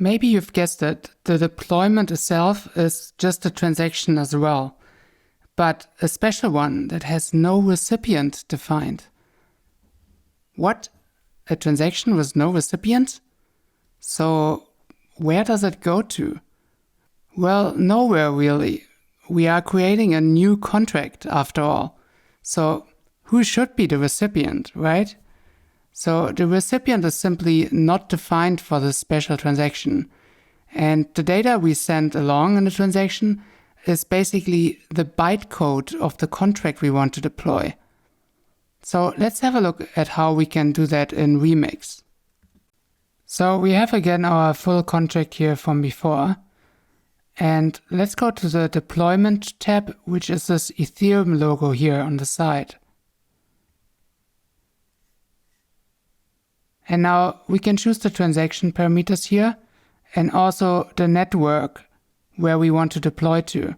Maybe you've guessed it, the deployment itself is just a transaction as well, but a special one that has no recipient defined. What? A transaction with no recipient? So where does it go to? Well, nowhere really. We are creating a new contract after all. So who should be the recipient, right? So the recipient is simply not defined for this special transaction. And the data we send along in the transaction is basically the bytecode of the contract we want to deploy. So let's have a look at how we can do that in Remix. So we have again our full contract here from before. And let's go to the deployment tab, which is this Ethereum logo here on the side. And now we can choose the transaction parameters here and also the network where we want to deploy to.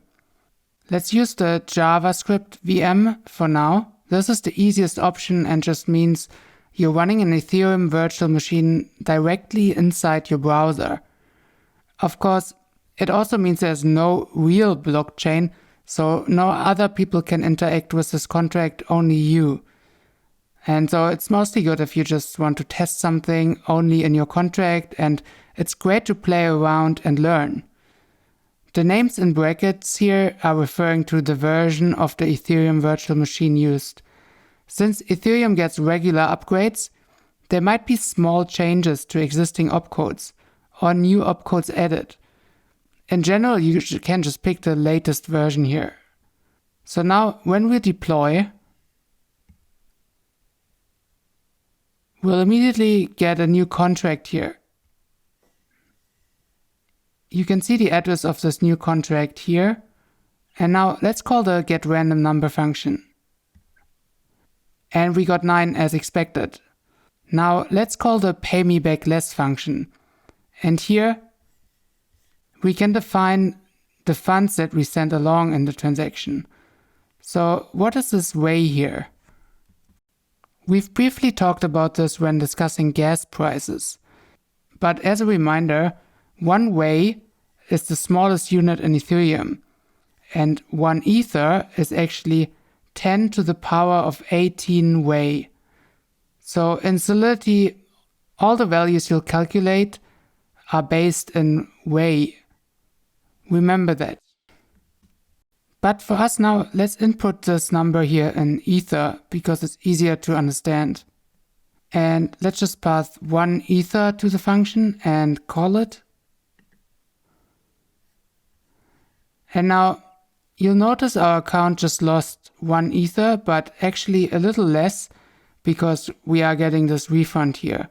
Let's use the JavaScript VM for now. This is the easiest option and just means you're running an Ethereum virtual machine directly inside your browser. Of course, it also means there's no real blockchain, so no other people can interact with this contract, only you. And so it's mostly good if you just want to test something only in your contract, and it's great to play around and learn. The names in brackets here are referring to the version of the Ethereum virtual machine used. Since Ethereum gets regular upgrades, there might be small changes to existing opcodes or new opcodes added. In general, you can just pick the latest version here. So now when we deploy, we'll immediately get a new contract here. You can see the address of this new contract here. And now let's call the getRandomNumber function. And we got 9 as expected. Now let's call the payMeBackLess function. And here we can define the funds that we send along in the transaction. So what is this way here? We've briefly talked about this when discussing gas prices. But as a reminder, 1 way is the smallest unit in Ethereum. And 1 ether is actually 10 to the power of 18 way. So in Solidity, all the values you'll calculate are based in way. Remember that. But for us now, let's input this number here in ether because it's easier to understand. And let's just pass 1 ether to the function and call it. And now you'll notice our account just lost 1 ether, but actually a little less because we are getting this refund here.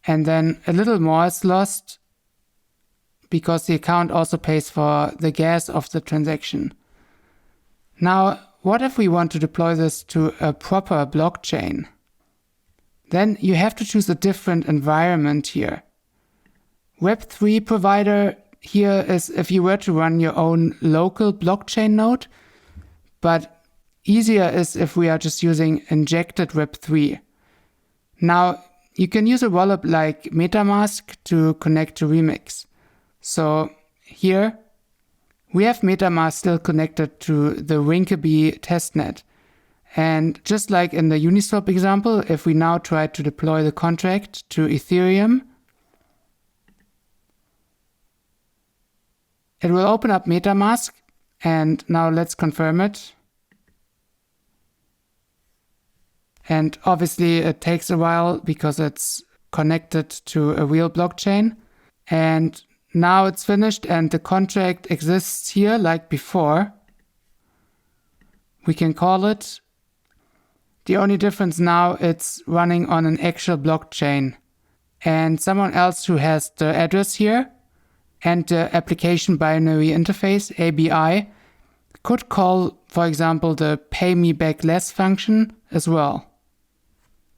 And then a little more is lost because the account also pays for the gas of the transaction. Now, what if we want to deploy this to a proper blockchain? Then you have to choose a different environment here. Web3 provider here is if you were to run your own local blockchain node, but easier is if we are just using injected Web3. Now, you can use a wallet like MetaMask to connect to Remix. So here, we have MetaMask still connected to the Rinkeby testnet. And just like in the Uniswap example, if we now try to deploy the contract to Ethereum, it will open up MetaMask. And now let's confirm it. And obviously it takes a while because it's connected to a real blockchain. And now it's finished and the contract exists here like before. We can call it. The only difference now, it's running on an actual blockchain. And someone else who has the address here and the application binary interface, ABI, could call, for example, the payMeBackLess function as well.